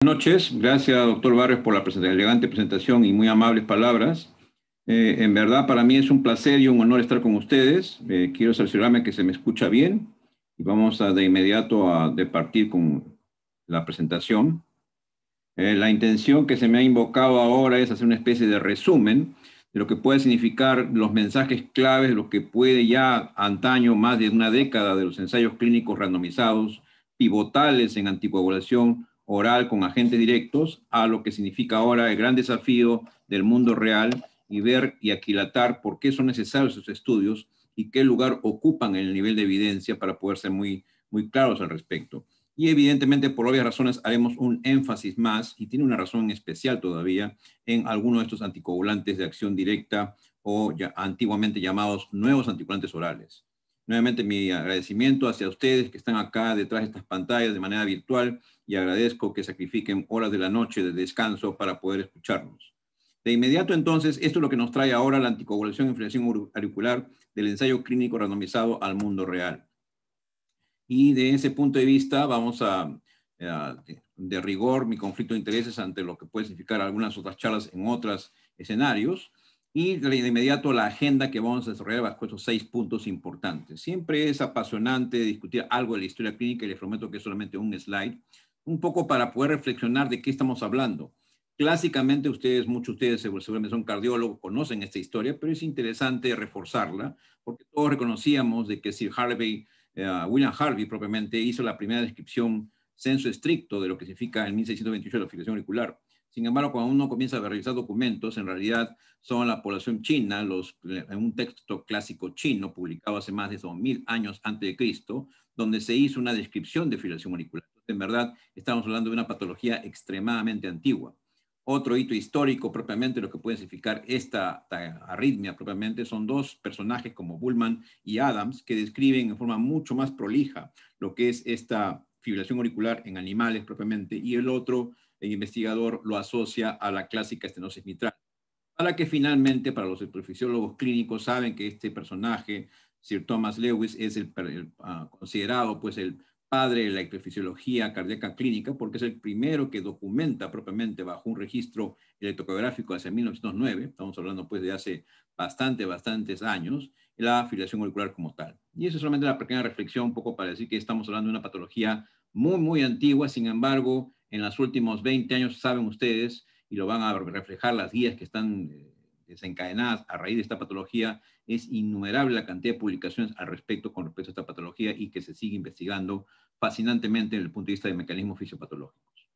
Buenas noches, gracias doctor Barrios por la elegante presentación y muy amables palabras. En verdad para mí es un placer y un honor estar con ustedes. Quiero cerciorarme que se me escucha bien y vamos de inmediato a partir con la presentación. La intención que se me ha invocado ahora es hacer una especie de resumen de lo que puede significar los mensajes claves, lo que puede ya antaño, más de una década de los ensayos clínicos randomizados, pivotales en anticoagulación oral con agentes directos, a lo que significa ahora el gran desafío del mundo real y ver y aquilatar por qué son necesarios esos estudios y qué lugar ocupan en el nivel de evidencia para poder ser muy claros al respecto. Y evidentemente, por obvias razones, haremos un énfasis más, y tiene una razón especial todavía, en algunos de estos anticoagulantes de acción directa o ya antiguamente llamados nuevos anticoagulantes orales. Nuevamente mi agradecimiento hacia ustedes que están acá detrás de estas pantallas de manera virtual y agradezco que sacrifiquen horas de la noche de descanso para poder escucharnos. De inmediato entonces, esto es lo que nos trae ahora la anticoagulación en fibrilación auricular del ensayo clínico randomizado al mundo real. Y de ese punto de vista vamos de rigor mi conflicto de intereses ante lo que puede significar algunas otras charlas en otros escenarios y de inmediato la agenda que vamos a desarrollar bajo estos 6 puntos importantes. Siempre es apasionante discutir algo de la historia clínica y les prometo que es solamente un slide, un poco para poder reflexionar de qué estamos hablando. Clásicamente muchos de ustedes seguramente son cardiólogos, conocen esta historia, pero es interesante reforzarla porque todos reconocíamos de que Sir William Harvey propiamente hizo la primera descripción censo estricto de lo que significa en 1628 la fibrilación auricular. Sin embargo, cuando uno comienza a revisar documentos, en realidad son la población china, en un texto clásico chino publicado hace más de 2000 años antes de Cristo, donde se hizo una descripción de fibrilación auricular. Entonces, en verdad, estamos hablando de una patología extremadamente antigua. Otro hito histórico propiamente, lo que puede significar esta arritmia propiamente, son dos personajes como Bullman y Adams que describen en forma mucho más prolija lo que es esta fibrilación auricular en animales propiamente, y el otro, el investigador, lo asocia a la clásica estenosis mitral. Para que finalmente, para los electrofisiólogos clínicos, saben que este personaje, Sir Thomas Lewis, es considerado pues el padre de la electrofisiología cardíaca clínica, porque es el primero que documenta propiamente bajo un registro electrocardiográfico hacia 1909, estamos hablando pues de hace bastantes años, la fibrilación auricular como tal. Y eso es solamente una pequeña reflexión, un poco para decir que estamos hablando de una patología muy antigua. Sin embargo, en los últimos 20 años, saben ustedes, y lo van a reflejar las guías que están desencadenadas a raíz de esta patología, es innumerable la cantidad de publicaciones al respecto con respecto a esta patología y que se sigue investigando fascinantemente desde el punto de vista de mecanismos fisiopatológicos.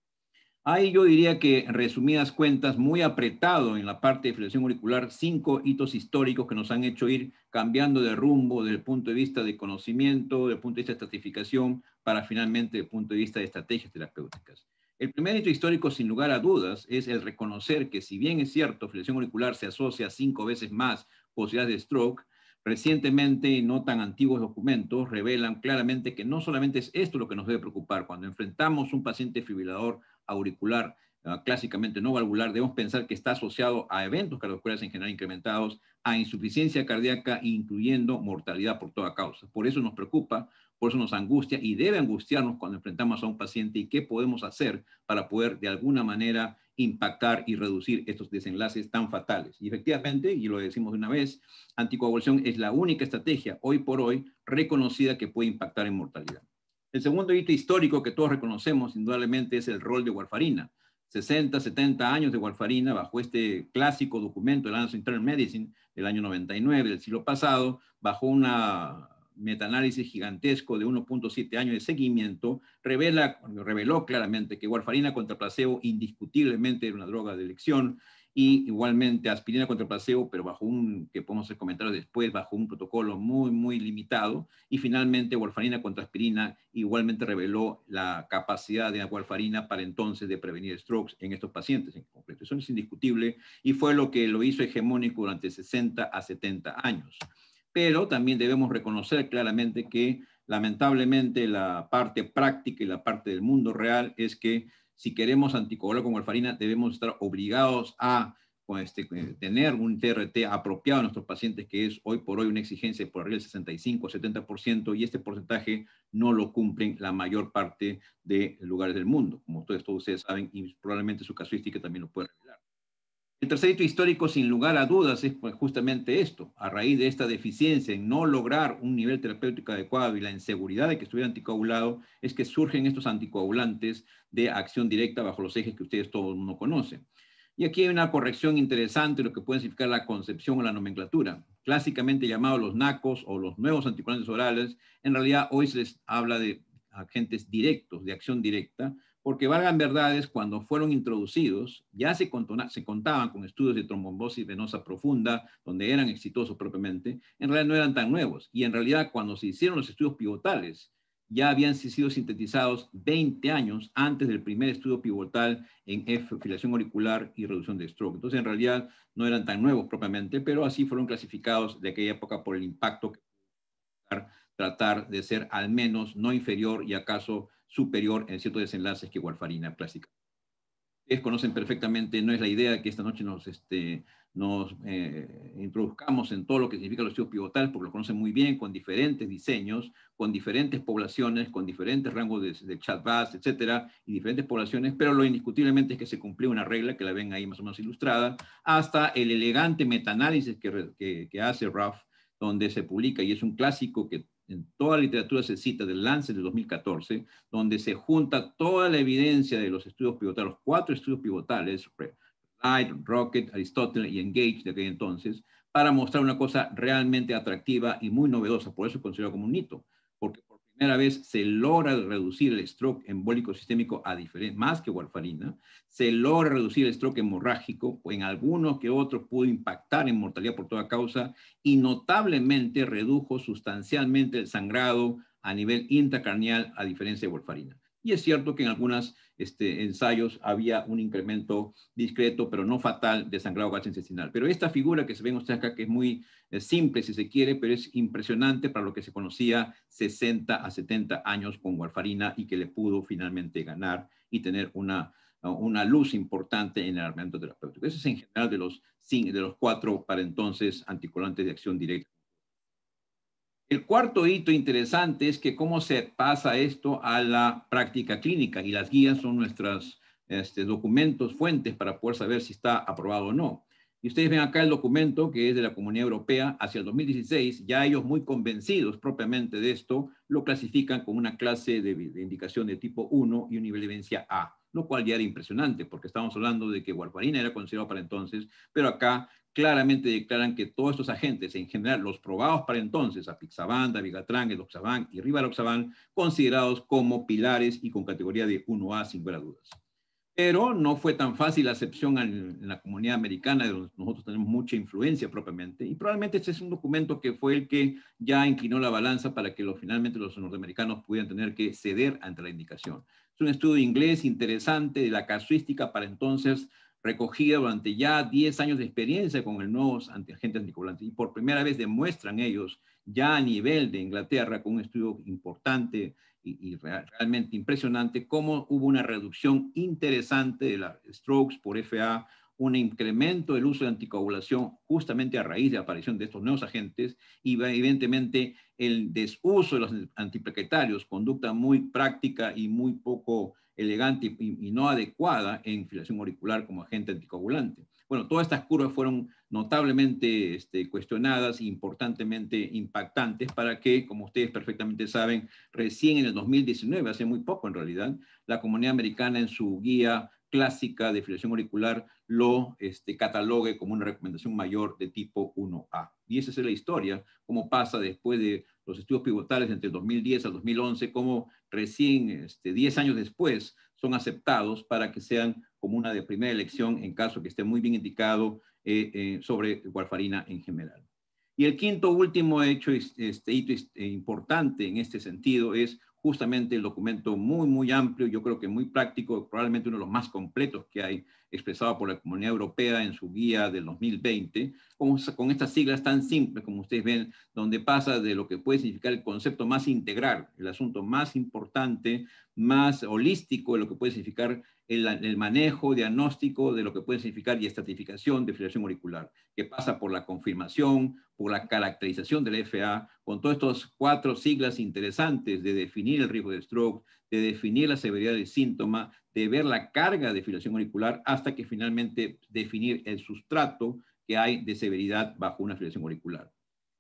Ahí yo diría que, en resumidas cuentas, muy apretado en la parte de fibrilación auricular, 5 hitos históricos que nos han hecho ir cambiando de rumbo desde el punto de vista de conocimiento, desde el punto de vista de estratificación, para finalmente desde el punto de vista de estrategias terapéuticas. El primer hito histórico, sin lugar a dudas, es el reconocer que, si bien es cierto, fibrilación auricular se asocia a 5 veces más posibilidades de stroke, recientemente no tan antiguos documentos revelan claramente que no solamente es esto lo que nos debe preocupar. Cuando enfrentamos un paciente fibrilador auricular clásicamente no valvular, debemos pensar que está asociado a eventos cardiovasculares en general incrementados, a insuficiencia cardíaca, incluyendo mortalidad por toda causa. Por eso nos preocupa, por eso nos angustia y debe angustiarnos cuando enfrentamos a un paciente y qué podemos hacer para poder de alguna manera impactar y reducir estos desenlaces tan fatales. Y efectivamente, y lo decimos de una vez, anticoagulación es la única estrategia hoy por hoy reconocida que puede impactar en mortalidad. El segundo hito histórico que todos reconocemos, indudablemente, es el rol de warfarina. 60, 70 años de warfarina bajo este clásico documento del Annals of Internal Medicine del año 99 del siglo pasado, bajo una metaanálisis gigantesco de 1.7 años de seguimiento, reveló claramente que warfarina contra placebo indiscutiblemente era una droga de elección, y igualmente aspirina contra placebo, pero bajo que podemos hacer comentarios después, bajo un protocolo muy limitado, y finalmente warfarina contra aspirina igualmente reveló la capacidad de la warfarina para entonces de prevenir strokes en estos pacientes en concreto. Eso es indiscutible y fue lo que lo hizo hegemónico durante 60 a 70 años. Pero también debemos reconocer claramente que lamentablemente la parte práctica y la parte del mundo real es que si queremos anticoagular con warfarina, debemos estar obligados a tener un TRT apropiado a nuestros pacientes, que es hoy por hoy una exigencia por arriba del 65 o 70%, y este porcentaje no lo cumplen la mayor parte de lugares del mundo, como todos ustedes saben, y probablemente su casuística también lo puede revelar. El tercer hito histórico, sin lugar a dudas, es pues, justamente esto. A raíz de esta deficiencia en no lograr un nivel terapéutico adecuado y la inseguridad de que estuviera anticoagulado, es que surgen estos anticoagulantes de acción directa bajo los ejes que ustedes todos no conocen. Y aquí hay una corrección interesante, lo que puede significar la concepción o la nomenclatura. Clásicamente llamados los NACOS o los nuevos anticoagulantes orales, en realidad hoy se les habla de agentes directos, de acción directa, porque valgan verdades, cuando fueron introducidos ya se contaban con estudios de trombombosis venosa profunda, donde eran exitosos propiamente, en realidad no eran tan nuevos. Y en realidad cuando se hicieron los estudios pivotales, ya habían sido sintetizados 20 años antes del primer estudio pivotal en fibrilación auricular y reducción de stroke. Entonces, en realidad, no eran tan nuevos propiamente, pero así fueron clasificados de aquella época por el impacto que tratar de ser al menos no inferior y acaso superior en ciertos desenlaces que warfarina clásica. Ustedes conocen perfectamente, no es la idea que esta noche nos introduzcamos en todo lo que significa los estudios pivotales, porque lo conocen muy bien, con diferentes diseños, con diferentes poblaciones, con diferentes rangos de chat-bus, etcétera, y diferentes poblaciones, pero lo indiscutiblemente es que se cumplió una regla, que la ven ahí más o menos ilustrada, hasta el elegante metaanálisis que hace Ruff, donde se publica, y es un clásico que en toda la literatura se cita, del Lancet de 2014, donde se junta toda la evidencia de los estudios pivotales, los 4 estudios pivotales, Light, Rocket, Aristotle y Engage de aquel entonces, para mostrar una cosa realmente atractiva y muy novedosa. Por eso es considerado como un hito, porque por primera vez se logra reducir el stroke embólico sistémico más que warfarina, se logra reducir el stroke hemorrágico, en algunos que otros pudo impactar en mortalidad por toda causa, y notablemente redujo sustancialmente el sangrado a nivel intracraneal, a diferencia de warfarina. Y es cierto que en algunos ensayos había un incremento discreto, pero no fatal, de sangrado gastrointestinal. Pero esta figura que se ven ustedes acá, que es muy simple si se quiere, pero es impresionante para lo que se conocía 60 a 70 años con warfarina, y que le pudo finalmente ganar y tener una luz importante en el armamento terapéutico. Eso es en general de los 4 para entonces anticoagulantes de acción directa. El cuarto hito interesante es que cómo se pasa esto a la práctica clínica, y las guías son nuestros documentos, fuentes para poder saber si está aprobado o no. Y ustedes ven acá el documento que es de la Comunidad Europea hacia el 2016, ya ellos muy convencidos propiamente de esto, lo clasifican como una clase de indicación de tipo 1 y un nivel de evidencia A, lo cual ya era impresionante, porque estamos hablando de que warfarina era considerado para entonces, pero acá claramente declaran que todos estos agentes, en general los probados para entonces, apixaban, dabigatran, edoxaban y rivaroxaban, considerados como pilares y con categoría de 1A sin lugar a dudas. Pero no fue tan fácil la acepción en la comunidad americana, de donde nosotros tenemos mucha influencia propiamente, y probablemente este es un documento que fue el que ya inclinó la balanza para que finalmente los norteamericanos pudieran tener que ceder ante la indicación. Es un estudio inglés interesante de la casuística para entonces, recogida durante ya 10 años de experiencia con el nuevos agentes anticoagulantes, y por primera vez demuestran ellos, ya a nivel de Inglaterra, con un estudio importante y realmente impresionante, cómo hubo una reducción interesante de las strokes por FA, un incremento del uso de anticoagulación justamente a raíz de la aparición de estos nuevos agentes, y evidentemente el desuso de los antiplaquetarios, conducta muy práctica y muy poco elegante y no adecuada en fibrilación auricular como agente anticoagulante. Bueno, todas estas curvas fueron notablemente cuestionadas e importantemente impactantes, para que, como ustedes perfectamente saben, recién en el 2019, hace muy poco en realidad, la comunidad americana en su guía clásica de fibrilación auricular lo catalogue como una recomendación mayor de tipo 1A. Y esa es la historia, cómo pasa después de los estudios pivotales entre el 2010 al 2011, cómo recién 10 años después son aceptados para que sean como una de primera elección en caso que esté muy bien indicado sobre warfarina en general. Y el quinto último hecho, hito importante en este sentido, es justamente el documento muy amplio, yo creo que muy práctico, probablemente uno de los más completos que hay, expresado por la Comunidad Europea en su guía del 2020, con estas siglas tan simples como ustedes ven, donde pasa de lo que puede significar el concepto más integral, el asunto más importante más holístico de lo que puede significar el manejo, diagnóstico de lo que puede significar y estratificación de fibrilación auricular, que pasa por la confirmación, por la caracterización del FA, con todas estas 4 siglas interesantes de definir el riesgo de stroke, de definir la severidad del síntoma, de ver la carga de fibrilación auricular, hasta que finalmente definir el sustrato que hay de severidad bajo una fibrilación auricular.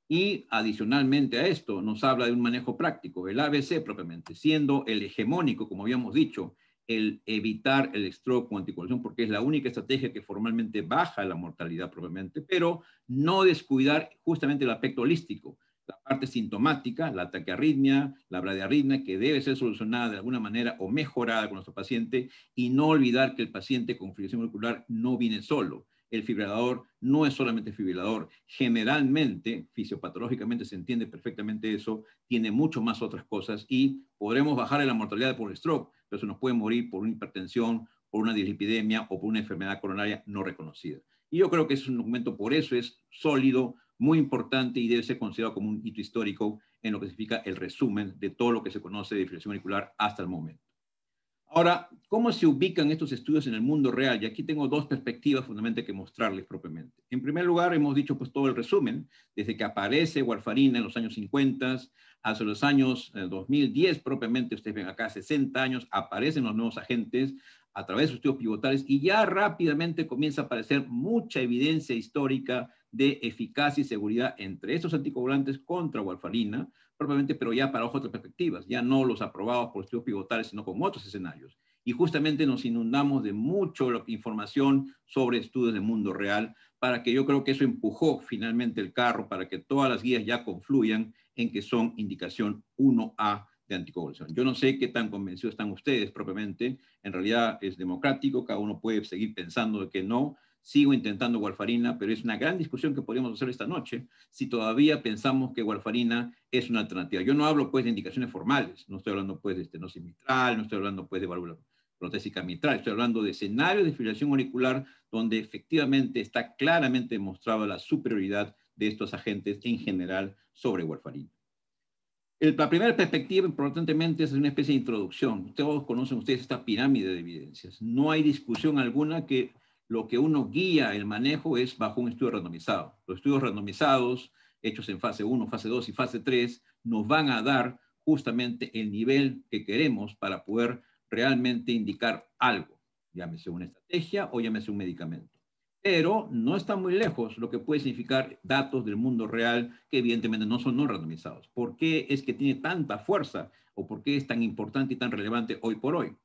Y adicionalmente a esto nos habla de un manejo práctico, el ABC propiamente, siendo el hegemónico, como habíamos dicho, el evitar el stroke con anticoagulación, porque es la única estrategia que formalmente baja la mortalidad propiamente, pero no descuidar justamente el aspecto holístico, la parte sintomática, la taquiarritmia, la bradiarritmia, que debe ser solucionada de alguna manera o mejorada con nuestro paciente, y no olvidar que el paciente con fibrilación auricular no viene solo. El fibrilador no es solamente fibrilador. Generalmente, fisiopatológicamente se entiende perfectamente eso, tiene mucho más otras cosas y podremos bajar la mortalidad por stroke, pero se nos puede morir por una hipertensión, por una dislipidemia o por una enfermedad coronaria no reconocida. Y yo creo que es un documento, por eso es sólido, muy importante y debe ser considerado como un hito histórico en lo que significa el resumen de todo lo que se conoce de fibrilación auricular hasta el momento. Ahora, ¿cómo se ubican estos estudios en el mundo real? Y aquí tengo 2 perspectivas fundamentalmente que mostrarles propiamente. En primer lugar, hemos dicho pues todo el resumen, desde que aparece warfarina en los años 50, hasta los años 2010 propiamente, ustedes ven acá 60 años, aparecen los nuevos agentes a través de sus estudios pivotales y ya rápidamente comienza a aparecer mucha evidencia histórica de eficacia y seguridad entre estos anticoagulantes contra warfarina, propiamente, pero ya para otras perspectivas, ya no los aprobados por estudios pivotales, sino con otros escenarios. Y justamente nos inundamos de mucha información sobre estudios de mundo real, para que yo creo que eso empujó finalmente el carro, para que todas las guías ya confluyan en que son indicación 1A de anticoagulación. Yo no sé qué tan convencidos están ustedes propiamente, en realidad es democrático, cada uno puede seguir pensando de que no. Sigo intentando warfarina, pero es una gran discusión que podríamos hacer esta noche si todavía pensamos que warfarina es una alternativa. Yo no hablo pues de indicaciones formales, no estoy hablando pues de estenosis mitral, no estoy hablando pues de válvula protésica mitral, estoy hablando de escenarios de fibrilación auricular donde efectivamente está claramente demostrada la superioridad de estos agentes en general sobre warfarina. La primera perspectiva, importantemente, es una especie de introducción. Todos conocen ustedes esta pirámide de evidencias. No hay discusión alguna que lo que uno guía el manejo es bajo un estudio randomizado. Los estudios randomizados, hechos en fase 1, fase 2 y fase 3, nos van a dar justamente el nivel que queremos para poder realmente indicar algo, llámese una estrategia o llámese un medicamento. Pero no está muy lejos lo que puede significar datos del mundo real que evidentemente no son no randomizados. ¿Por qué es que tiene tanta fuerza o por qué es tan importante y tan relevante hoy por hoy?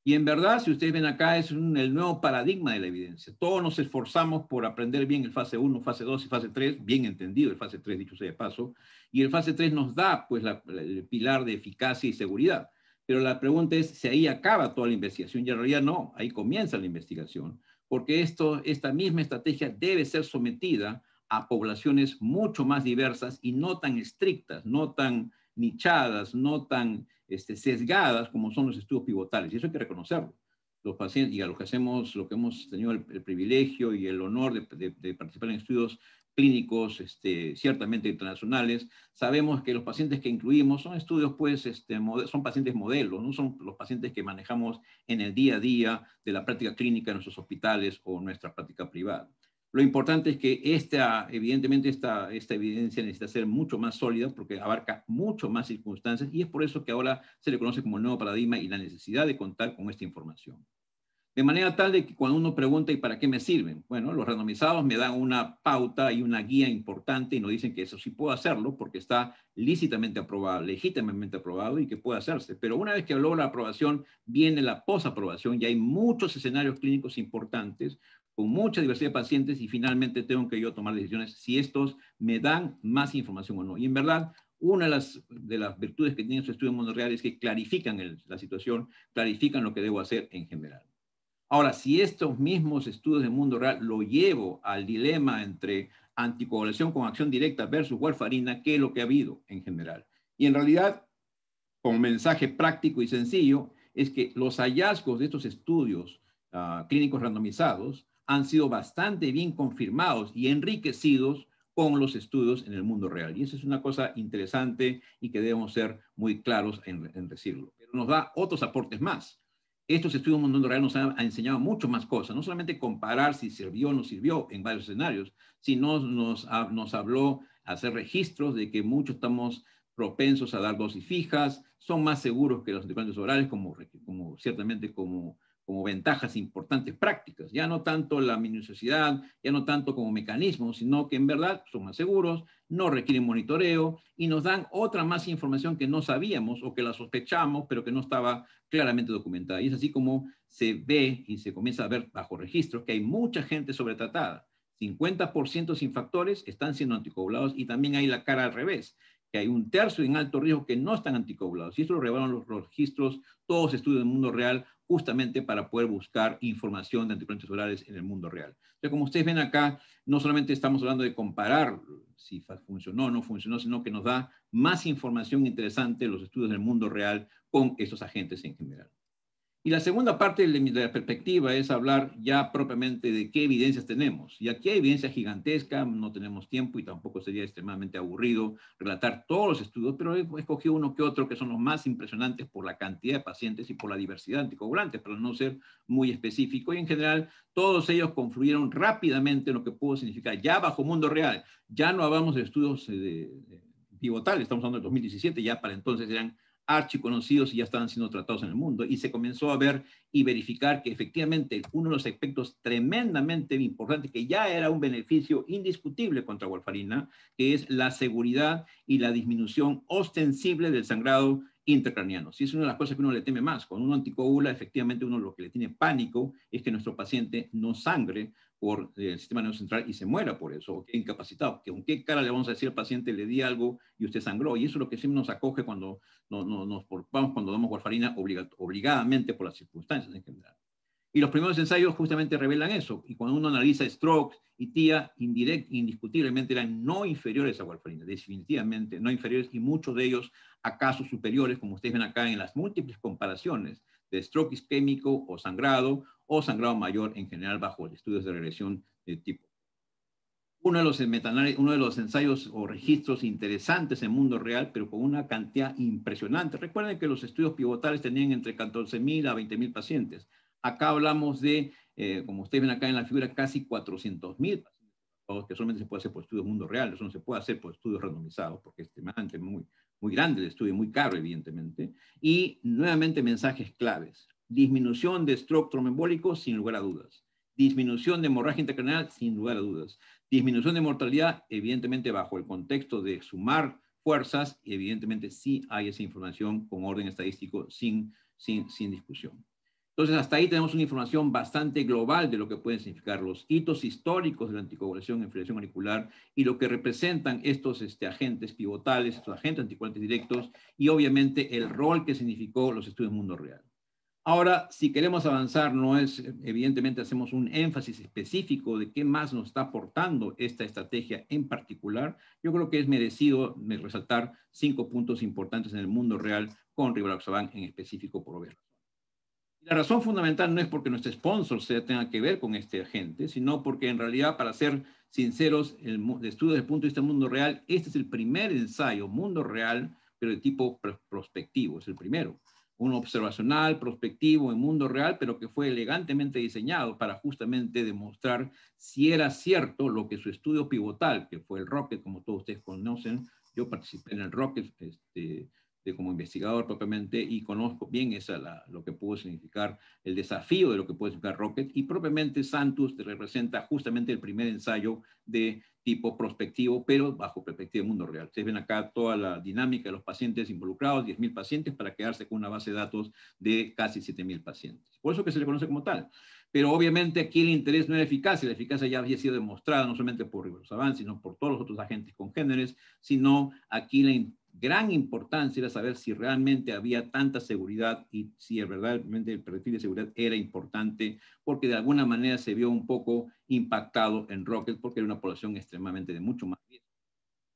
Y en verdad, si ustedes ven acá, es el nuevo paradigma de la evidencia. Todos nos esforzamos por aprender bien el fase 1, fase 2 y fase 3, bien entendido el fase 3, dicho sea de paso, y el fase 3 nos da pues el pilar de eficacia y seguridad. Pero la pregunta es si ahí acaba toda la investigación, y en realidad no, ahí comienza la investigación, porque esta misma estrategia debe ser sometida a poblaciones mucho más diversas y no tan estrictas, no tan nichadas, no tan sesgadas como son los estudios pivotales. Y eso hay que reconocerlo. Los pacientes, y a los que hacemos, lo que hemos tenido el privilegio y el honor de participar en estudios clínicos ciertamente internacionales, sabemos que los pacientes que incluimos son estudios, pues, son pacientes modelos, no son los pacientes que manejamos en el día a día de la práctica clínica en nuestros hospitales o nuestra práctica privada. Lo importante es que evidentemente esta evidencia necesita ser mucho más sólida porque abarca mucho más circunstancias y es por eso que ahora se le conoce como el nuevo paradigma y la necesidad de contar con esta información. De manera tal de que cuando uno pregunta ¿y para qué me sirven? Bueno, los randomizados me dan una pauta y una guía importante y nos dicen que eso sí puedo hacerlo porque está lícitamente aprobado, legítimamente aprobado y que puede hacerse. Pero una vez que logra la aprobación, viene la posaprobación y hay muchos escenarios clínicos importantes con mucha diversidad de pacientes y finalmente tengo que yo tomar decisiones si estos me dan más información o no. Y en verdad, una de las virtudes que tienen estos estudios en mundo real es que clarifican la situación, clarifican lo que debo hacer en general. Ahora, si estos mismos estudios de mundo real lo llevo al dilema entre anticoagulación con acción directa versus warfarina, ¿qué es lo que ha habido en general? Y en realidad, con mensaje práctico y sencillo, es que los hallazgos de estos estudios clínicos randomizados han sido bastante bien confirmados y enriquecidos con los estudios en el mundo real. Y eso es una cosa interesante y que debemos ser muy claros en decirlo. pero nos da otros aportes más. Estos estudios del mundo real nos han enseñado mucho más cosas, no solamente comparar si sirvió o no sirvió en varios escenarios, sino nos habló hacer registros de que muchos estamos propensos a dar dosis fijas, son más seguros que los anticoagulantes orales, ciertamente como ventajas importantes prácticas, ya no tanto la minuciosidad, ya no tanto como mecanismo, sino que en verdad son más seguros, no requieren monitoreo y nos dan otra más información que no sabíamos o que la sospechamos, pero que no estaba claramente documentada. Y es así como se ve y se comienza a ver bajo registros que hay mucha gente sobretratada. 50% sin factores están siendo anticoagulados y también hay la cara al revés, que hay un tercio en alto riesgo que no están anticoagulados. Y esto lo revelaron los registros, todos los estudios del mundo real, justamente para poder buscar información de anticoagulantes orales en el mundo real. Entonces, como ustedes ven acá, no solamente estamos hablando de comparar si funcionó o no funcionó, sino que nos da más información interesante de los estudios del mundo real con estos agentes en general. Y la segunda parte de la perspectiva es hablar ya propiamente de qué evidencias tenemos. Y aquí hay evidencia gigantesca, no tenemos tiempo y tampoco sería extremadamente aburrido relatar todos los estudios, pero he escogido uno que otro que son los más impresionantes por la cantidad de pacientes y por la diversidad de anticoagulantes, para no ser muy específico. Y en general, todos ellos confluyeron rápidamente en lo que pudo significar ya bajo mundo real. Ya no hablamos de estudios pivotales, estamos hablando del 2017, ya para entonces eran archiconocidos y ya estaban siendo tratados en el mundo, y se comenzó a ver y verificar que efectivamente uno de los aspectos tremendamente importantes, que ya era un beneficio indiscutible contra warfarina, que es la seguridad y la disminución ostensible del sangrado intracraniano. Si es una de las cosas que uno le teme más. Cuando uno anticoagula, efectivamente uno lo que le tiene pánico es que nuestro paciente no sangre por el sistema nervioso central y se muera por eso, o quede incapacitado. Que con qué cara le vamos a decir al paciente, le di algo y usted sangró. Y eso es lo que siempre nos acoge cuando cuando damos warfarina obligadamente por las circunstancias en general. Y los primeros ensayos justamente revelan eso. Y cuando uno analiza strokes y TIA, indiscutiblemente eran no inferiores a warfarina, definitivamente no inferiores, y muchos de ellos a casos superiores, como ustedes ven acá en las múltiples comparaciones de stroke isquémico o sangrado mayor en general bajo estudios de regresión de tipo. Uno de los ensayos o registros interesantes en el mundo real, pero con una cantidad impresionante. Recuerden que los estudios pivotales tenían entre 14.000 a 20.000 pacientes. Acá hablamos de, como ustedes ven acá en la figura, casi 400.000 pacientes, que solamente se puede hacer por estudios del mundo real. Eso no se puede hacer por estudios randomizados, porque es extremadamente muy grande el estudio, muy caro, evidentemente. Y nuevamente mensajes claves. Disminución de stroke tromboembólico, sin lugar a dudas. Disminución de hemorragia intracraneal, sin lugar a dudas. Disminución de mortalidad, evidentemente bajo el contexto de sumar fuerzas, evidentemente sí hay esa información con orden estadístico sin discusión. Entonces, hasta ahí tenemos una información bastante global de lo que pueden significar los hitos históricos de la anticoagulación en fibrilación auricular y lo que representan estos agentes pivotales, estos agentes anticoagulantes directos, y obviamente el rol que significó los estudios del mundo real. Ahora, si queremos avanzar, evidentemente hacemos un énfasis específico de qué más nos está aportando esta estrategia en particular. Yo creo que es merecido resaltar 5 puntos importantes en el mundo real con rivaroxaban en específico por obvias razones. La razón fundamental no es porque nuestro sponsor tenga que ver con este agente, sino porque en realidad, para ser sinceros, el estudio desde el punto de vista del mundo real, este es el primer ensayo mundo real, pero de tipo prospectivo, es el primero. Uno observacional, prospectivo, en mundo real, pero que fue elegantemente diseñado para justamente demostrar si era cierto lo que su estudio pivotal, que fue el Rocket, como todos ustedes conocen. Yo participé en el Rocket como investigador propiamente, y conozco bien lo que pudo significar el desafío de lo que puede significar Rocket, y propiamente Santus representa justamente el primer ensayo de tipo prospectivo, pero bajo perspectiva del mundo real. Ustedes ven acá toda la dinámica de los pacientes involucrados, 10.000 pacientes, para quedarse con una base de datos de casi 7.000 pacientes. Por eso que se le conoce como tal. Pero obviamente aquí el interés no era eficacia, la eficacia ya había sido demostrada no solamente por rivaroxaban, sino por todos los otros agentes congéneres, sino aquí la gran importancia era saber si realmente había tanta seguridad y si verdaderamente el perfil de seguridad era importante, porque de alguna manera se vio un poco impactado en Rocket, porque era una población extremadamente de mucho más riesgo.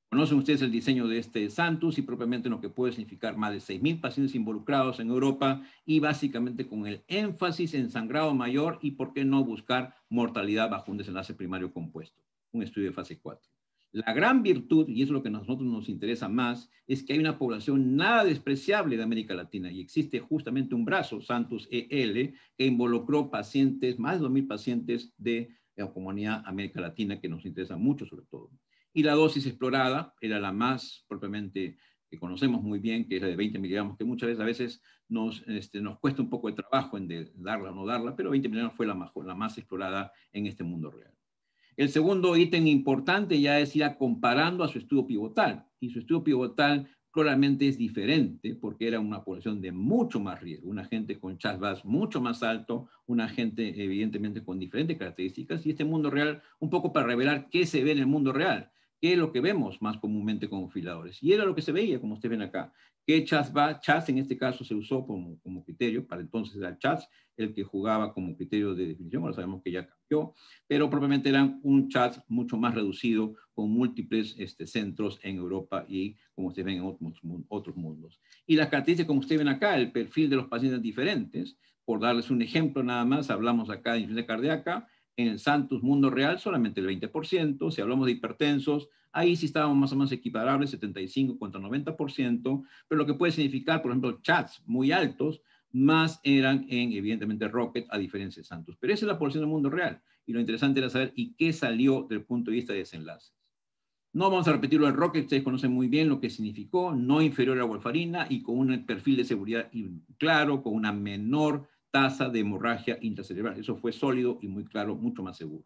Conocen ustedes el diseño de este Santus y propiamente lo que puede significar más de 6.000 pacientes involucrados en Europa, y básicamente con el énfasis en sangrado mayor y por qué no buscar mortalidad bajo un desenlace primario compuesto. Un estudio de fase 4. La gran virtud, y es lo que a nosotros nos interesa más, es que hay una población nada despreciable de América Latina y existe justamente un brazo, Santos EL, que involucró pacientes, más de 2.000 pacientes de la comunidad América Latina, que nos interesa mucho sobre todo. Y la dosis explorada era la más propiamente que conocemos muy bien, que es la de 20 miligramos, que muchas veces a veces nos cuesta un poco de trabajo en darla o no darla, pero 20 miligramos fue la más explorada en este mundo real. El segundo ítem importante ya es ir comparando a su estudio pivotal. Y su estudio pivotal claramente es diferente porque era una población de mucho más riesgo, una gente con CHA2 mucho más alto, una gente evidentemente con diferentes características. Y este mundo real, un poco para revelar qué se ve en el mundo real, qué es lo que vemos más comúnmente como filadores. Y era lo que se veía, como ustedes ven acá, que CHA2 en este caso se usó como criterio, para entonces era CHA2 el que jugaba como criterio de definición, ahora sabemos que ya cambió, pero propiamente eran un chat mucho más reducido con múltiples centros en Europa y como ustedes ven en otros mundos. Y las características, como ustedes ven acá, el perfil de los pacientes diferentes, por darles un ejemplo nada más, hablamos acá de insuficiencia cardíaca, en el Santos mundo real solamente el 20%, si hablamos de hipertensos, ahí sí estábamos más o menos equiparables, 75 contra 90%, pero lo que puede significar, por ejemplo, chats muy altos, más eran evidentemente, Rocket, a diferencia de Santos. Pero esa es la población del mundo real. Y lo interesante era saber y qué salió del punto de vista de desenlaces. No vamos a repetirlo en Rocket, ustedes conocen muy bien lo que significó, no inferior a la warfarina y con un perfil de seguridad claro, con una menor tasa de hemorragia intracerebral. Eso fue sólido y muy claro, mucho más seguro.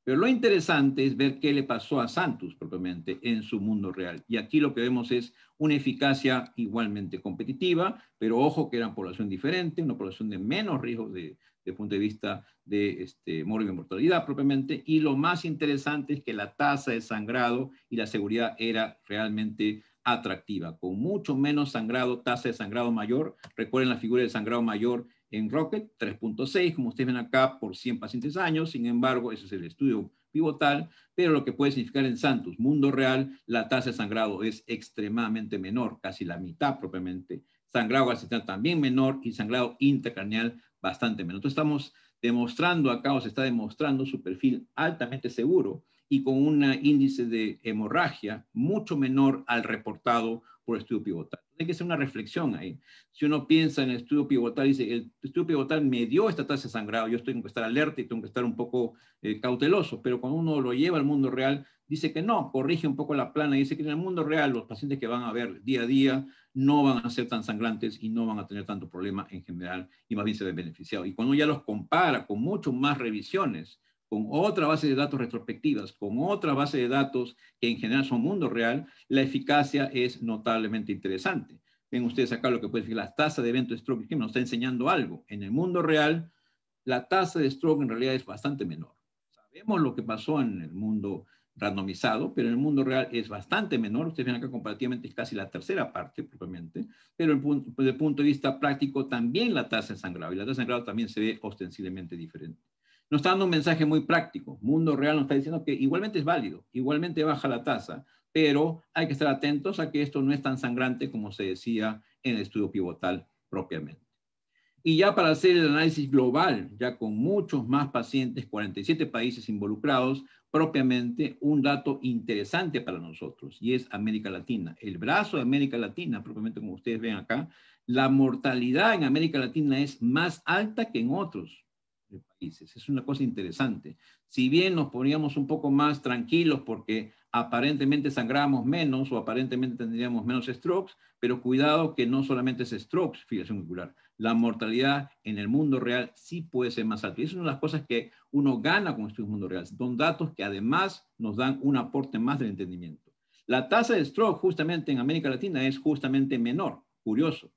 Pero lo interesante es ver qué le pasó a Santos propiamente en su mundo real. Y aquí lo que vemos es una eficacia igualmente competitiva, pero ojo que era población diferente, una población de menos riesgo de punto de vista de morbo y mortalidad propiamente. Y lo más interesante es que la tasa de sangrado y la seguridad era realmente atractiva, con mucho menos sangrado, tasa de sangrado mayor. Recuerden la figura del sangrado mayor en Rocket, 3.6, como ustedes ven acá, por 100 pacientes años. Sin embargo, ese es el estudio pivotal, pero lo que puede significar en Santos, mundo real, la tasa de sangrado es extremadamente menor, casi la mitad propiamente. Sangrado gastrointestinal también menor y sangrado intracraneal bastante menor. Entonces estamos demostrando acá, o se está demostrando su perfil altamente seguro y con un índice de hemorragia mucho menor al reportado por estudio pivotal. Hay que hacer una reflexión ahí. Si uno piensa en el estudio pivotal, dice, el estudio pivotal me dio esta tasa de sangrado, yo tengo que estar alerta y tengo que estar un poco cauteloso, pero cuando uno lo lleva al mundo real, dice que no, corrige un poco la plana y dice que en el mundo real los pacientes que van a ver día a día no van a ser tan sangrantes y no van a tener tanto problema en general y más bien se ven beneficiados. Y cuando ya los compara con mucho más revisiones, con otra base de datos retrospectivas, con otra base de datos que en general son mundo real, la eficacia es notablemente interesante. Ven ustedes acá lo que puede decir, la tasa de evento de stroke, que nos está enseñando algo. En el mundo real, la tasa de stroke en realidad es bastante menor. Sabemos lo que pasó en el mundo randomizado, pero en el mundo real es bastante menor. Ustedes ven acá comparativamente es casi la tercera parte propiamente, pero desde el punto de vista práctico también la tasa de sangrado, y la tasa de sangrado también se ve ostensiblemente diferente. Nos está dando un mensaje muy práctico. Mundo real nos está diciendo que igualmente es válido, igualmente baja la tasa, pero hay que estar atentos a que esto no es tan sangrante como se decía en el estudio pivotal propiamente. Y ya para hacer el análisis global, ya con muchos más pacientes, 47 países involucrados, propiamente un dato interesante para nosotros, y es América Latina. El brazo de América Latina, propiamente como ustedes ven acá, la mortalidad en América Latina es más alta que en otros países. Es una cosa interesante. Si bien nos poníamos un poco más tranquilos porque aparentemente sangramos menos o aparentemente tendríamos menos strokes, pero cuidado que no solamente es strokes, fibrilación auricular. La mortalidad en el mundo real sí puede ser más alta. Y es una de las cosas que uno gana con estudios mundo real. Son datos que además nos dan un aporte más del entendimiento. La tasa de stroke justamente en América Latina es justamente menor, curioso.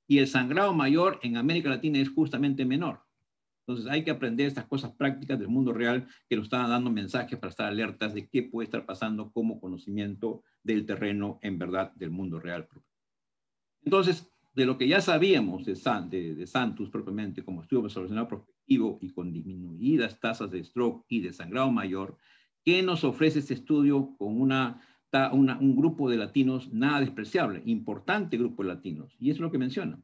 Y el sangrado mayor en América Latina es justamente menor. Entonces hay que aprender estas cosas prácticas del mundo real que nos están dando mensajes para estar alertas de qué puede estar pasando como conocimiento del terreno en verdad del mundo real. Entonces, de lo que ya sabíamos de Santos propiamente como estudio observacional prospectivo y con disminuidas tasas de stroke y de sangrado mayor, ¿qué nos ofrece este estudio con un grupo de latinos nada despreciable, importante grupo de latinos? Y eso es lo que menciona.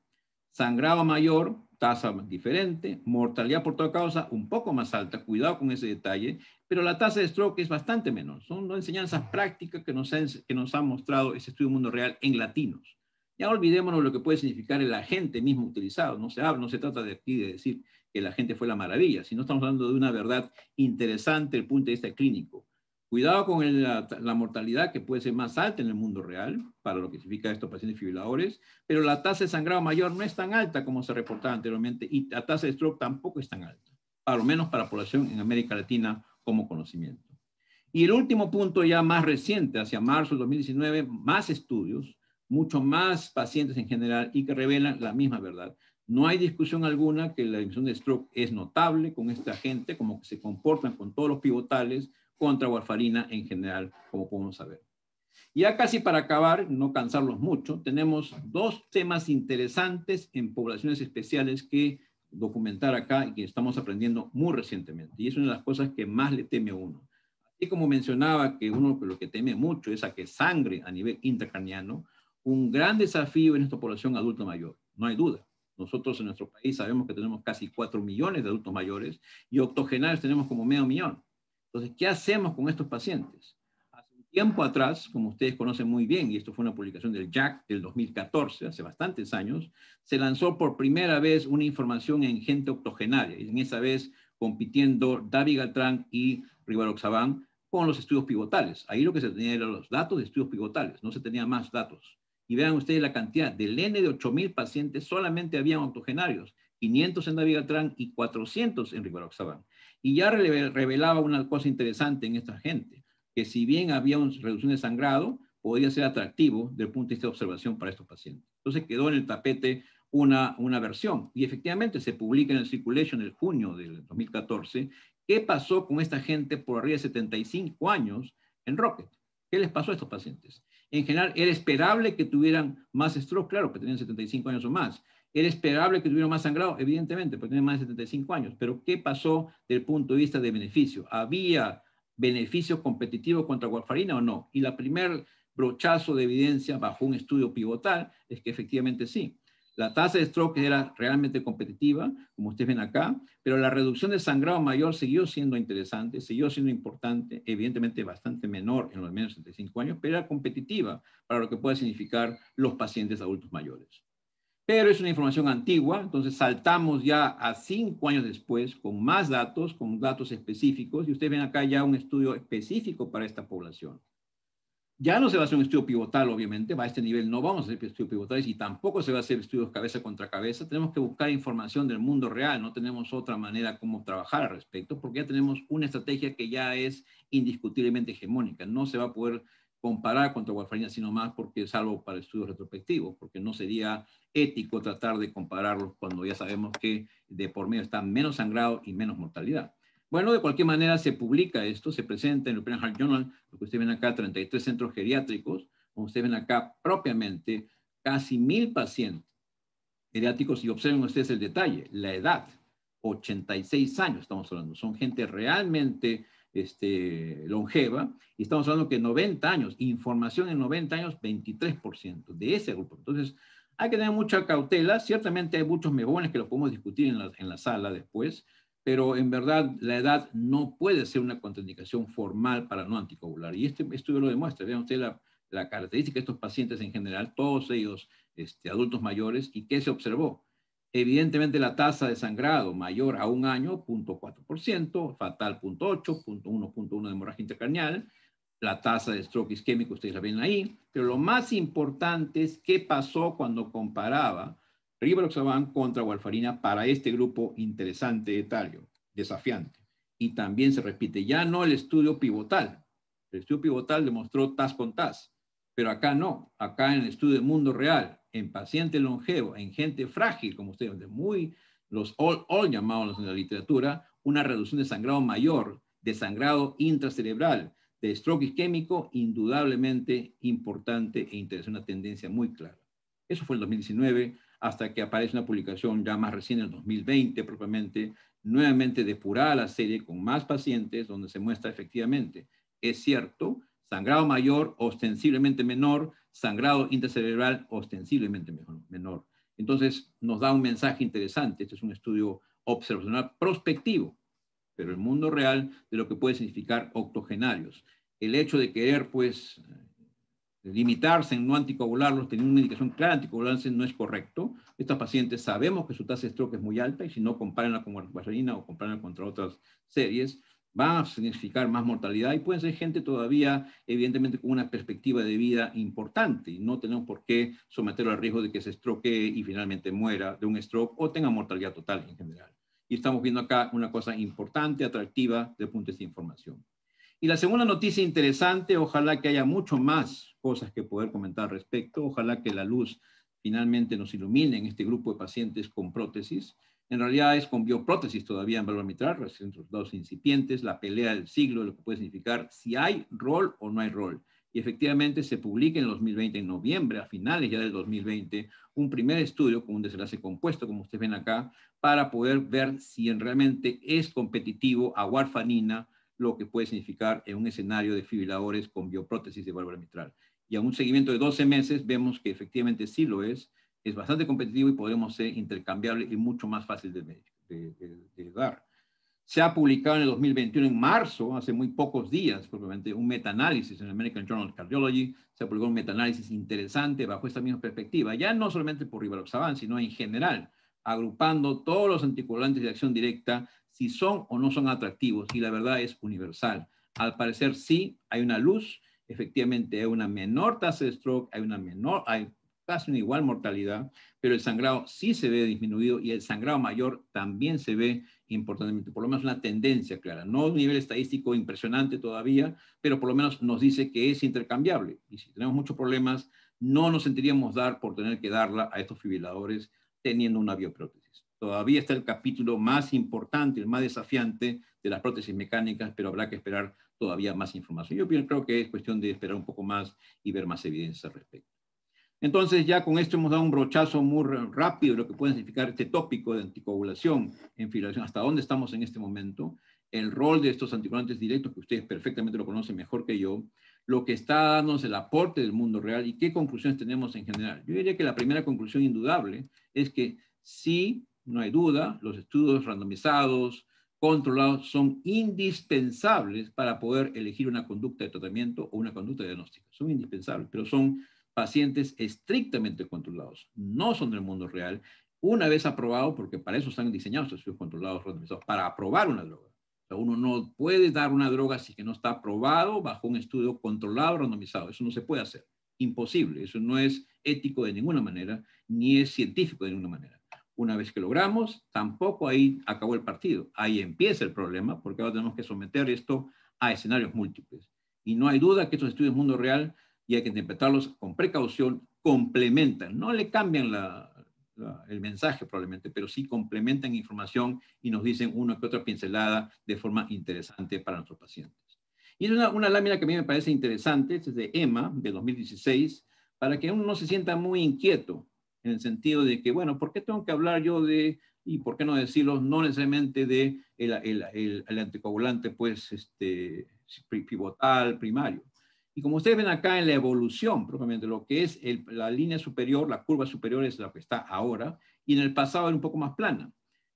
Sangrado mayor, tasa diferente, mortalidad por toda causa un poco más alta, cuidado con ese detalle, pero la tasa de stroke es bastante menor. Son enseñanzas prácticas que nos ha mostrado ese estudio Mundo Real en latinos. Ya olvidémonos lo que puede significar el agente mismo utilizado. No se trata de aquí de decir que el agente fue la maravilla, sino estamos hablando de una verdad interesante desde el punto de vista clínico. Cuidado con la mortalidad, que puede ser más alta en el mundo real, para lo que significa estos pacientes fibriladores, pero la tasa de sangrado mayor no es tan alta como se reportaba anteriormente, y la tasa de stroke tampoco es tan alta, a lo menos para la población en América Latina como conocimiento. Y el último punto ya más reciente, hacia marzo de 2019, más estudios, mucho más pacientes en general y que revelan la misma verdad. No hay discusión alguna que la emisión de stroke es notable con esta gente, como que se comportan con todos los pivotales contra warfarina en general, como podemos saber. Y ya casi para acabar, no cansarlos mucho, tenemos dos temas interesantes en poblaciones especiales que documentar acá y que estamos aprendiendo muy recientemente. Y es una de las cosas que más le teme a uno. Así como mencionaba que uno lo que teme mucho es a que sangre a nivel intracraniano, un gran desafío en esta población adulta mayor, no hay duda. Nosotros en nuestro país sabemos que tenemos casi 4 millones de adultos mayores y octogenarios tenemos como medio millón. Entonces, ¿qué hacemos con estos pacientes? Hace un tiempo atrás, como ustedes conocen muy bien, y esto fue una publicación del JACC del 2014, hace bastantes años, se lanzó por primera vez una información en gente octogenaria, y en esa vez compitiendo dabigatran y rivaroxaban con los estudios pivotales. Ahí lo que se tenía eran los datos de estudios pivotales, no se tenía más datos. Y vean ustedes la cantidad, del N de 8,000 pacientes solamente habían octogenarios, 500 en dabigatran y 400 en rivaroxaban. Y ya revelaba una cosa interesante en esta gente, que si bien había una reducción de sangrado, podría ser atractivo desde el punto de vista de observación para estos pacientes. Entonces quedó en el tapete una versión, y efectivamente se publica en el Circulation en junio del 2014, ¿qué pasó con esta gente por arriba de 75 años en Rocket? ¿Qué les pasó a estos pacientes? En general, era esperable que tuvieran más stroke, claro, que tenían 75 años o más. Era esperable que tuvieran más sangrado, evidentemente, porque tenían más de 75 años. Pero ¿qué pasó desde el punto de vista de beneficio? ¿Había beneficio competitivo contra warfarina o no? Y la primer brochazo de evidencia bajo un estudio pivotal es que efectivamente sí. La tasa de stroke era realmente competitiva, como ustedes ven acá, pero la reducción de sangrado mayor siguió siendo interesante, siguió siendo importante, evidentemente bastante menor en los menos de 65 años, pero era competitiva para lo que puede significar los pacientes adultos mayores. Pero es una información antigua, entonces saltamos ya a 5 años después con más datos, con datos específicos, y ustedes ven acá ya un estudio específico para esta población. Ya no se va a hacer un estudio pivotal, obviamente, a este nivel no vamos a hacer estudios pivotales y tampoco se va a hacer estudios cabeza contra cabeza. Tenemos que buscar información del mundo real, no tenemos otra manera como trabajar al respecto, porque ya tenemos una estrategia que ya es indiscutiblemente hegemónica. No se va a poder comparar contra warfarina, sino más porque salvo para estudios retrospectivos, porque no sería ético tratar de compararlos cuando ya sabemos que de por medio está menos sangrado y menos mortalidad. Bueno, de cualquier manera se publica esto, se presenta en el European Heart Journal, lo que ustedes ven acá, 33 centros geriátricos, como ustedes ven acá propiamente, casi 1,000 pacientes geriátricos, y observen ustedes el detalle, la edad, 86 años estamos hablando, son gente realmente longeva, y estamos hablando que 90 años, información en 90 años, 23% de ese grupo. Entonces, hay que tener mucha cautela, ciertamente hay muchos mejones que lo podemos discutir en la sala después, pero en verdad la edad no puede ser una contraindicación formal para no anticoagular. Y este estudio lo demuestra. Vean ustedes la característica de estos pacientes en general, todos ellos adultos mayores, y ¿qué se observó? Evidentemente la tasa de sangrado mayor a un año, 0,4%, fatal 0,8%, 0,1% de hemorragia intracraneal, la tasa de stroke isquémico, ustedes la ven ahí, pero lo más importante es qué pasó cuando comparaba rivaroxaban contra warfarina para este grupo interesante etario, desafiante. Y también se repite, ya no el estudio pivotal. El estudio pivotal demostró TAS con TAS, pero acá no. Acá en el estudio de mundo real, en paciente longevo, en gente frágil, como ustedes ven, los all llamados en la literatura, una reducción de sangrado mayor, de sangrado intracerebral, de stroke isquémico, indudablemente importante e interesante, una tendencia muy clara. Eso fue el 2019, hasta que aparece una publicación ya más reciente, en el 2020 propiamente, nuevamente depurada la serie con más pacientes, donde se muestra efectivamente, es cierto, sangrado mayor ostensiblemente menor, sangrado intracerebral ostensiblemente menor. Entonces, nos da un mensaje interesante. Este es un estudio observacional prospectivo, pero el mundo real de lo que puede significar octogenarios. El hecho de querer, pues, limitarse en no anticoagularlos, teniendo una indicación clara de anticoagularse, no es correcto. Estas pacientes sabemos que su tasa de stroke es muy alta y si no, compárenla con warfarina o compárenla contra otras series, van a significar más mortalidad y pueden ser gente todavía, evidentemente, con una perspectiva de vida importante y no tenemos por qué someterlo al riesgo de que se estroquee y finalmente muera de un stroke o tenga mortalidad total en general. Y estamos viendo acá una cosa importante, atractiva, desde el punto de vista de información. Y la segunda noticia interesante, ojalá que haya mucho más cosas que poder comentar al respecto, ojalá que la luz finalmente nos ilumine en este grupo de pacientes con prótesis. En realidad es con bioprótesis todavía en válvula mitral, resultados incipientes, la pelea del siglo, lo que puede significar si hay rol o no hay rol. Y efectivamente se publica en el 2020, en noviembre, a finales ya del 2020, un primer estudio con un desenlace compuesto, como ustedes ven acá, para poder ver si realmente es competitivo a warfarina, lo que puede significar en un escenario de fibriladores con bioprótesis de válvula mitral. Y a un seguimiento de 12 meses vemos que efectivamente sí lo es bastante competitivo y podremos ser intercambiable y mucho más fácil de dar. Se ha publicado en el 2021, en marzo, hace muy pocos días, propiamente, un metaanálisis en el American Journal of Cardiology. Se ha publicado un metaanálisis interesante bajo esta misma perspectiva, ya no solamente por rivaroxaban, sino en general, agrupando todos los anticoagulantes de acción directa, si son o no son atractivos, y la verdad es universal. Al parecer sí, hay una luz, efectivamente hay una menor tasa de stroke, hay casi una igual mortalidad, pero el sangrado sí se ve disminuido y el sangrado mayor también se ve importantemente, por lo menos una tendencia clara, no un nivel estadístico impresionante todavía, pero por lo menos nos dice que es intercambiable. Y si tenemos muchos problemas, no nos sentiríamos dar por tener que darla a estos fibriladores teniendo una bioprótesis. Todavía está el capítulo más importante, el más desafiante de las prótesis mecánicas, pero habrá que esperar todavía más información. Yo creo que es cuestión de esperar un poco más y ver más evidencia al respecto. Entonces, ya con esto hemos dado un brochazo muy rápido de lo que puede significar este tópico de anticoagulación en fibrilación, hasta dónde estamos en este momento, el rol de estos anticoagulantes directos, que ustedes perfectamente lo conocen mejor que yo, lo que está dándonos el aporte del mundo real y qué conclusiones tenemos en general. Yo diría que la primera conclusión indudable es que sí, no hay duda, los estudios randomizados, controlados, son indispensables para poder elegir una conducta de tratamiento o una conducta diagnóstica. Son indispensables, pero son pacientes estrictamente controlados, no son del mundo real, una vez aprobado, porque para eso están diseñados estos estudios controlados, randomizados, para aprobar una droga. O sea, uno no puede dar una droga si que no está aprobado bajo un estudio controlado, randomizado. Eso no se puede hacer. Imposible. Eso no es ético de ninguna manera, ni es científico de ninguna manera. Una vez que logramos, tampoco ahí acabó el partido. Ahí empieza el problema, porque ahora tenemos que someter esto a escenarios múltiples. Y no hay duda que estos estudios de mundo real, y hay que interpretarlos con precaución, complementan, no le cambian el mensaje probablemente, pero sí complementan información y nos dicen una que otra pincelada de forma interesante para nuestros pacientes. Y es una lámina que a mí me parece interesante, es de EMA, de 2016, para que uno no se sienta muy inquieto, en el sentido de que, bueno, ¿por qué tengo que hablar yo de, y por qué no decirlo, no necesariamente de el anticoagulante, pues, pivotal, primario? Y como ustedes ven acá en la evolución, propiamente, lo que es la línea superior, la curva superior es la que está ahora, y en el pasado era un poco más plana.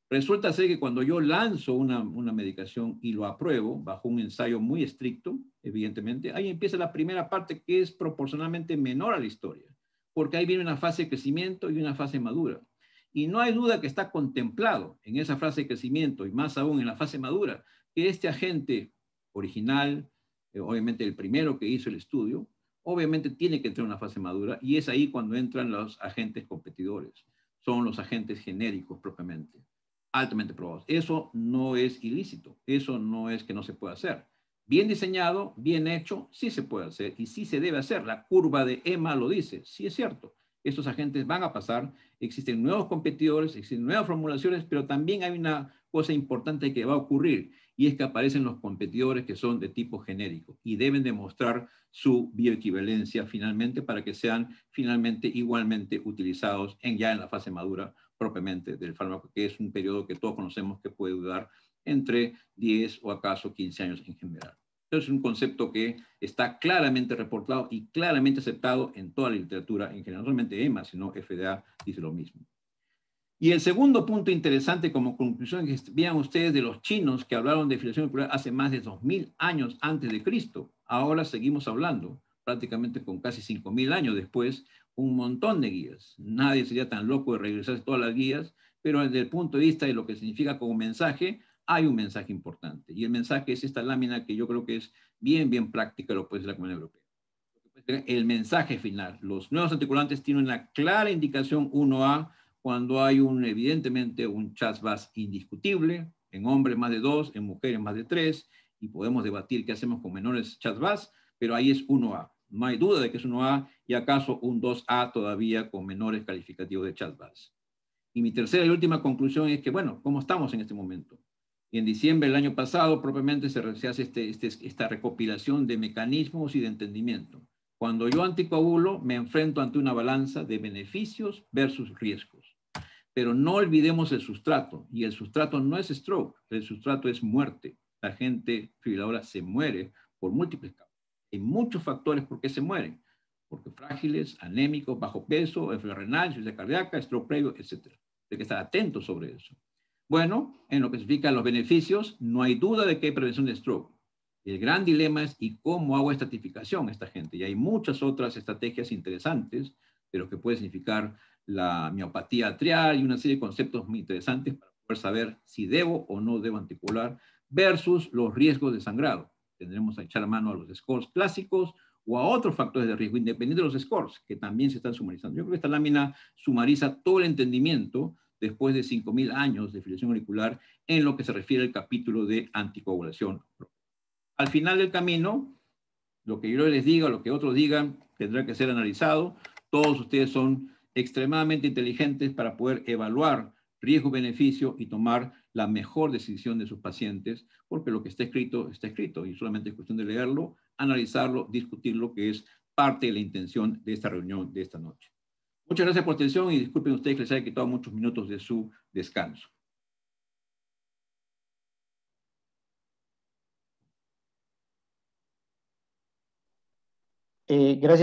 Resulta ser que cuando yo lanzo una medicación y lo apruebo, bajo un ensayo muy estricto, evidentemente, ahí empieza la primera parte que es proporcionalmente menor a la historia, porque ahí viene una fase de crecimiento y una fase madura. Y no hay duda que está contemplado en esa fase de crecimiento, y más aún en la fase madura, que este agente original, obviamente el primero que hizo el estudio, obviamente tiene que entrar en una fase madura y es ahí cuando entran los agentes competidores. Son los agentes genéricos propiamente, altamente probados. Eso no es ilícito, eso no es que no se pueda hacer. Bien diseñado, bien hecho, sí se puede hacer y sí se debe hacer. La curva de EMA lo dice, sí es cierto. Estos agentes van a pasar, existen nuevos competidores, existen nuevas formulaciones, pero también hay una cosa importante que va a ocurrir y es que aparecen los competidores que son de tipo genérico y deben demostrar su bioequivalencia finalmente para que sean finalmente igualmente utilizados ya en la fase madura propiamente del fármaco, que es un periodo que todos conocemos que puede durar entre 10 o acaso 15 años en general. Es un concepto que está claramente reportado y claramente aceptado en toda la literatura, en general, no solamente EMA, sino FDA dice lo mismo. Y el segundo punto interesante como conclusión es que vean ustedes de los chinos que hablaron de filiación molecular hace más de 2000 años antes de Cristo. Ahora seguimos hablando, prácticamente con casi 5000 años después, un montón de guías. Nadie sería tan loco de regresar todas las guías, pero desde el punto de vista de lo que significa como mensaje, hay un mensaje importante. Y el mensaje es esta lámina que yo creo que es bien práctica, lo puede ser la Comunidad Europea. El mensaje final. Los nuevos anticoagulantes tienen una clara indicación 1A cuando hay evidentemente un CHA2-VAS indiscutible, en hombres más de 2, en mujeres más de 3, y podemos debatir qué hacemos con menores CHA2-VAS, pero ahí es 1A. No hay duda de que es 1A y acaso un 2A todavía con menores calificativos de CHA2-VAS. Y mi tercera y última conclusión es que, bueno, ¿cómo estamos en este momento? Y en diciembre del año pasado propiamente se hace esta recopilación de mecanismos y de entendimiento. Cuando yo anticoagulo, me enfrento ante una balanza de beneficios versus riesgos. Pero no olvidemos el sustrato, y el sustrato no es stroke, el sustrato es muerte. La gente fibriladora se muere por múltiples causas. Hay muchos factores por qué se mueren, porque frágiles, anémicos, bajo peso, enfermedad renal, insuficiencia cardíaca, stroke previo, etc. Hay que estar atentos sobre eso. Bueno, en lo que significa los beneficios, no hay duda de que hay prevención de stroke. El gran dilema es, ¿y cómo hago estratificación a esta gente? Y hay muchas otras estrategias interesantes de lo que puede significar la miopatía atrial y una serie de conceptos muy interesantes para poder saber si debo o no debo anticoagular versus los riesgos de sangrado. Tendremos a echar mano a los scores clásicos o a otros factores de riesgo, independiente de los scores, que también se están sumarizando. Yo creo que esta lámina sumariza todo el entendimiento después de 5000 años de filiación auricular en lo que se refiere al capítulo de anticoagulación. Al final del camino, lo que yo les diga, lo que otros digan, tendrá que ser analizado. Todos ustedes son extremadamente inteligentes para poder evaluar riesgo-beneficio y tomar la mejor decisión de sus pacientes, porque lo que está escrito, y solamente es cuestión de leerlo, analizarlo, discutirlo, que es parte de la intención de esta reunión de esta noche. Muchas gracias por su atención y disculpen ustedes que les haya quitado muchos minutos de su descanso. Gracias.